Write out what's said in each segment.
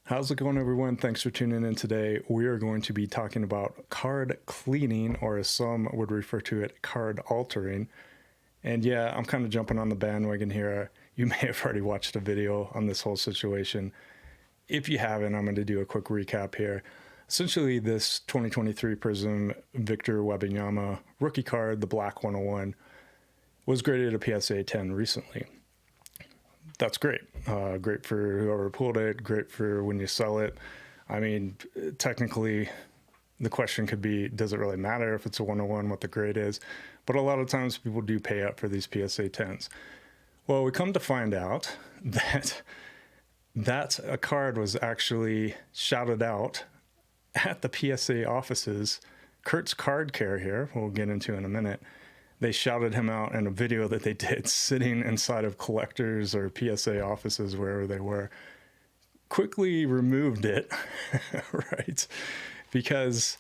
How's it going, everyone? Thanks for tuning in today. We are going to be talking about card cleaning, or as some would refer to it, card altering. And yeah, I'm kind of jumping on the bandwagon here. You may have already watched a video on this whole situation. If you haven't, I'm going to do a quick recap here. Essentially, this 2023 Prizm Victor Wembanyama rookie card, the Black 101, was graded a PSA 10 recently. That's great. Great for whoever pulled it, great for when you sell it. I mean, technically, the question could be, does it really matter if it's a 101, what the grade is? But a lot of times people do pay up for these PSA 10s. Well, we come to find out that a card was actually shouted out at the PSA offices. Kurt's Card Care here, we'll get into in a minute. They shouted him out in a video that they did sitting inside of collectors or PSA offices, wherever they were. Quickly removed it, right? Because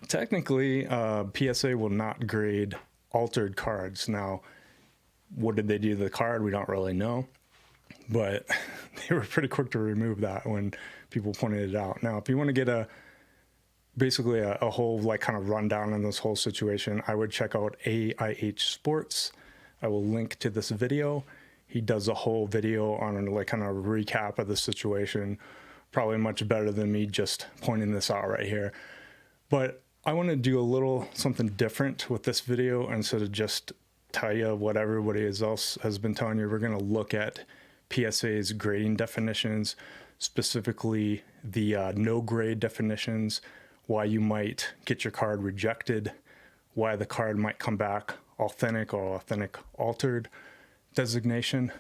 technically, PSA will not grade altered cards. Now, what did they do to the card? We don't really know. But they were pretty quick to remove that when people pointed it out. Now, if you want to get basically a whole like kind of rundown on this whole situation, I would check out AIH Sports. I will link to this video. He does a whole video on like kind of a recap of the situation, probably much better than me just pointing this out right here. But I want to do a little something different with this video instead of just tell you what everybody else has been telling you. We're going to look at PSA's grading definitions, specifically the no grade definitions, why you might get your card rejected, why the card might come back authentic or authentic altered designation.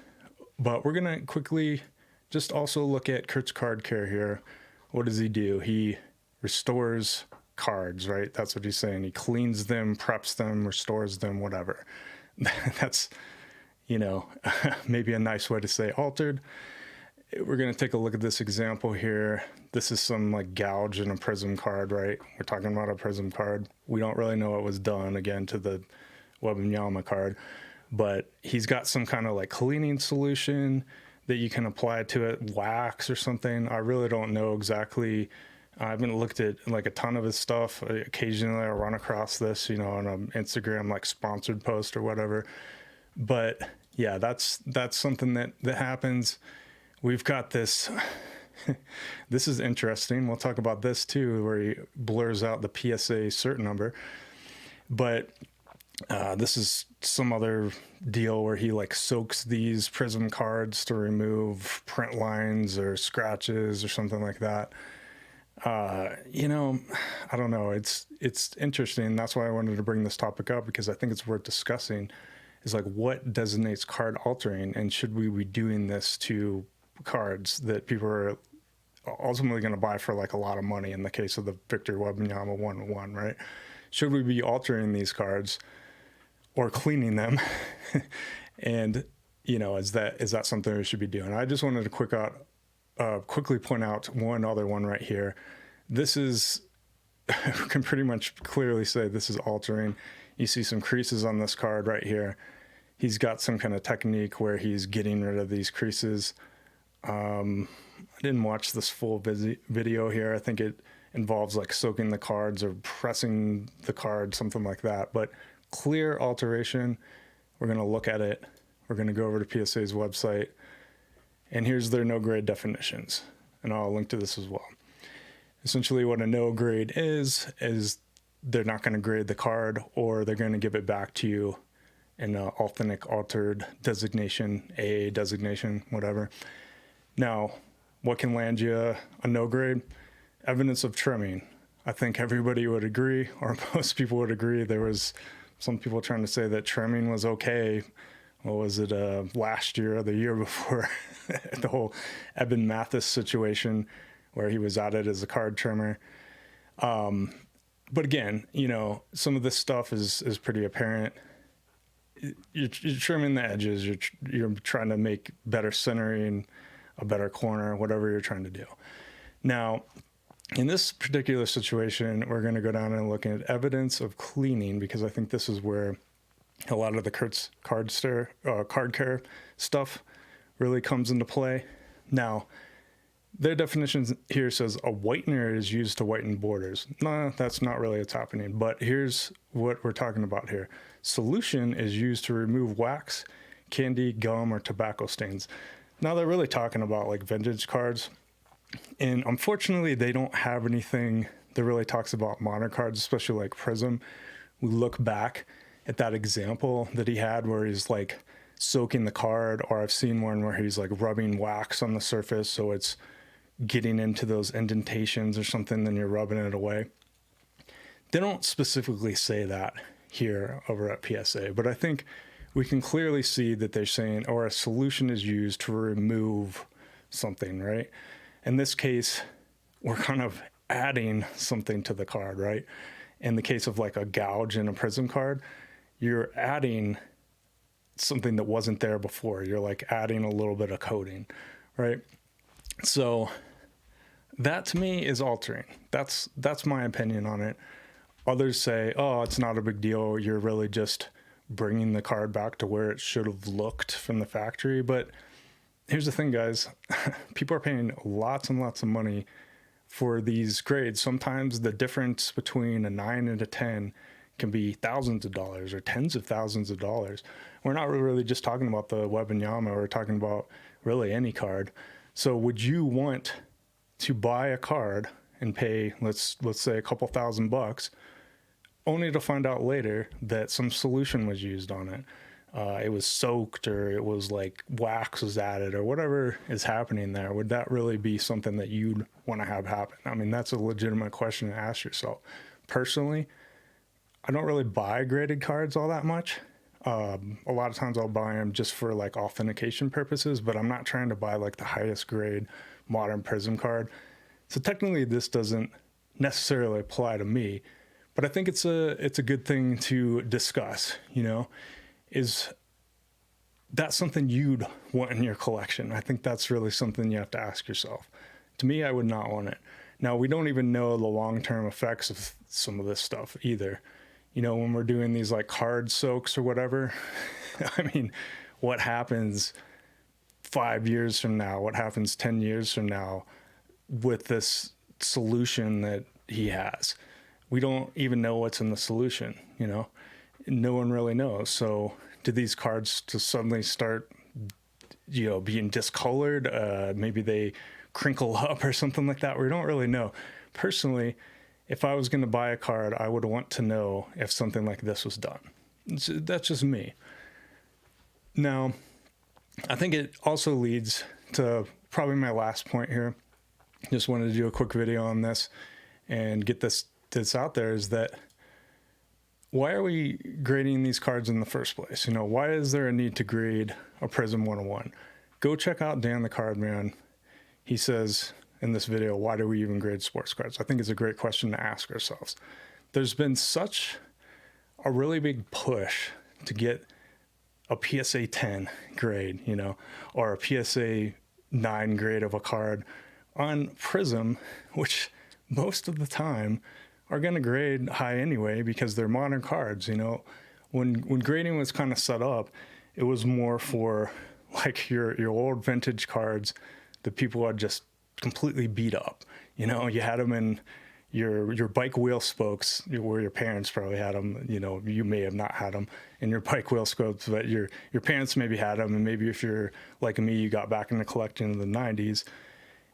But we're going to quickly just also look at Kurt's Card Care here. What does he do? He restores cards, right? That's what he's saying. He cleans them, preps them, restores them, whatever. That's, maybe a nice way to say altered. We're going to take a look at this example here. This is some like gouge in a Prizm card, right? We're talking about a Prizm card. We don't really know what was done, again, to the Wembanyama card, but he's got some kind of like cleaning solution that you can apply to it, wax or something. I really don't know exactly. I haven't looked at like a ton of his stuff. Occasionally I run across this, on an Instagram like sponsored post or whatever. But yeah, that's something that happens. We've got this, this is interesting. We'll talk about this too, where he blurs out the PSA cert number. But this is some other deal where he like soaks these Prizm cards to remove print lines or scratches or something like that. I don't know. It's interesting. That's why I wanted to bring this topic up, because I think it's worth discussing, is like what designates card altering, and should we be doing this to cards that people are ultimately going to buy for like a lot of money in the case of the Victor Wembanyama 101, right? Should we be altering these cards or cleaning them? And, is that something we should be doing? I just wanted to quickly point out one other one right here. This is, we can pretty much clearly say this is altering. You see some creases on this card right here. He's got some kind of technique where he's getting rid of these creases. I didn't watch this full video here. I think it involves like soaking the cards or pressing the card, something like that. But clear alteration, we're going to look at it. We're going to go over to PSA's website, and here's their no grade definitions. And I'll link to this as well. Essentially what a no grade is they're not going to grade the card, or they're going to give it back to you in an authentic altered designation, AA designation, whatever. Now, what can land you a no grade? Evidence of trimming. I think everybody would agree, or most people would agree. There was some people trying to say that trimming was okay. What was it, last year or the year before? The whole Eben Mathis situation where he was outed as a card trimmer. But again, some of this stuff is pretty apparent. You're trimming the edges. You're trying to make better centering, a better corner, whatever you're trying to do. Now, in this particular situation, we're going to go down and look at evidence of cleaning, because I think this is where a lot of the Kurt's Card Care stuff really comes into play. Now, Their definition here says a whitener is used to whiten borders. No, that's not really what's happening, but here's what we're talking about here. Solution is used to remove wax, candy, gum, or tobacco stains. Now they're really talking about like vintage cards, and unfortunately they don't have anything that really talks about modern cards, especially like Prizm. We look back at that example that he had where he's like soaking the card, or I've seen one where he's like rubbing wax on the surface so it's getting into those indentations or something, then you're rubbing it away. They don't specifically say that here over at PSA, but I think we can clearly see that they're saying, or a solution is used to remove something, right? In this case, we're kind of adding something to the card, right? In the case of like a gouge in a Prizm card, you're adding something that wasn't there before. You're like adding a little bit of coating, right? So that to me is altering. That's my opinion on it. Others say, oh, it's not a big deal. You're really just bringing the card back to where it should have looked from the factory. But here's the thing, guys. People are paying lots and lots of money for these grades. Sometimes the difference between a 9 and a 10 can be thousands of dollars or tens of thousands of dollars. We're not really just talking about the Wemby. We're talking about really any card. So would you want to buy a card and pay, let's say, a couple $1,000, only to find out later that some solution was used on it? It was soaked, or it was like wax was added, or whatever is happening there. Would that really be something that you'd want to have happen? I mean, that's a legitimate question to ask yourself. Personally, I don't really buy graded cards all that much. A lot of times I'll buy them just for like authentication purposes, but I'm not trying to buy like the highest grade modern Prizm card. So technically this doesn't necessarily apply to me, but I think it's a good thing to discuss, you know. Is that something you'd want in your collection? I think that's really something you have to ask yourself. To me, I would not want it. Now, we don't even know the long-term effects of some of this stuff either. You know, when we're doing these like card soaks or whatever, I mean, what happens 5 years from now? What happens 10 years from now with this solution that he has? We don't even know what's in the solution, you know? No one really knows. So do these cards just suddenly start, you know, being discolored? Maybe they crinkle up or something like that. We don't really know. Personally, if I was going to buy a card, I would want to know if something like this was done. That's just me. Now, I think it also leads to probably my last point here. Just wanted to do a quick video on this and get this out there, is that why are we grading these cards in the first place? You know, why is there a need to grade a Prizm 101? Go check out Dan the Card Man. He says in this video, why do we even grade sports cards? I think it's a great question to ask ourselves. There's been such a really big push to get a PSA 10 grade, you know, or a PSA 9 grade of a card on Prizm, which most of the time are going to grade high anyway because they're modern cards. You know, when grading was kind of set up, it was more for like your old vintage cards that people had just completely beat up. You know, you had them in your bike wheel spokes, where your parents probably had them. You know, you may have not had them in your bike wheel spokes, but your parents maybe had them, and maybe if you're like me, you got back into collecting in the 90s.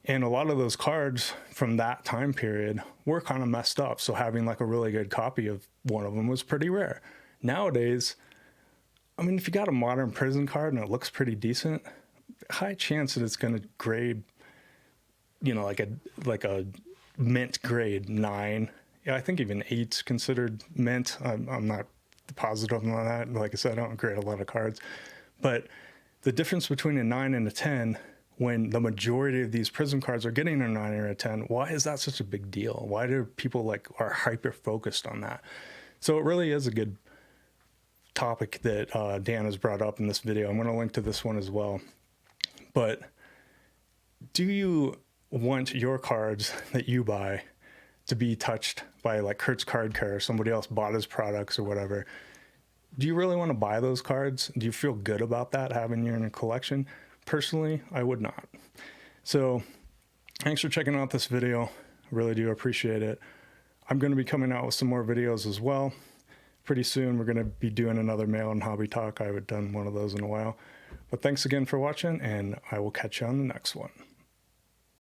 And a lot of those cards from that time period were kind of messed up. So having like a really good copy of one of them was pretty rare. Nowadays, I mean, if you got a modern Prizm card and it looks pretty decent, high chance that it's going to grade, you know, like a mint grade 9. Yeah, I think even 8's considered mint. I'm not positive on that. Like I said, I don't grade a lot of cards. But the difference between a 9 and a 10, when the majority of these Prizm cards are getting a 9 or a 10, why is that such a big deal? Why do people are hyper focused on that? So it really is a good topic that Dan has brought up in this video. I'm going to link to this one as well. But do you want your cards that you buy to be touched by like Kurt's Card Care or somebody else bought his products or whatever? Do you really want to buy those cards? Do you feel good about that, having you in a collection? Personally, I would not. So Thanks for checking out this video. I really do appreciate it. I'm going to be coming out with some more videos as well. Pretty soon we're going to be doing another mail and hobby talk. I haven't done one of those in a while. But thanks again for watching, and I will catch you on the next one.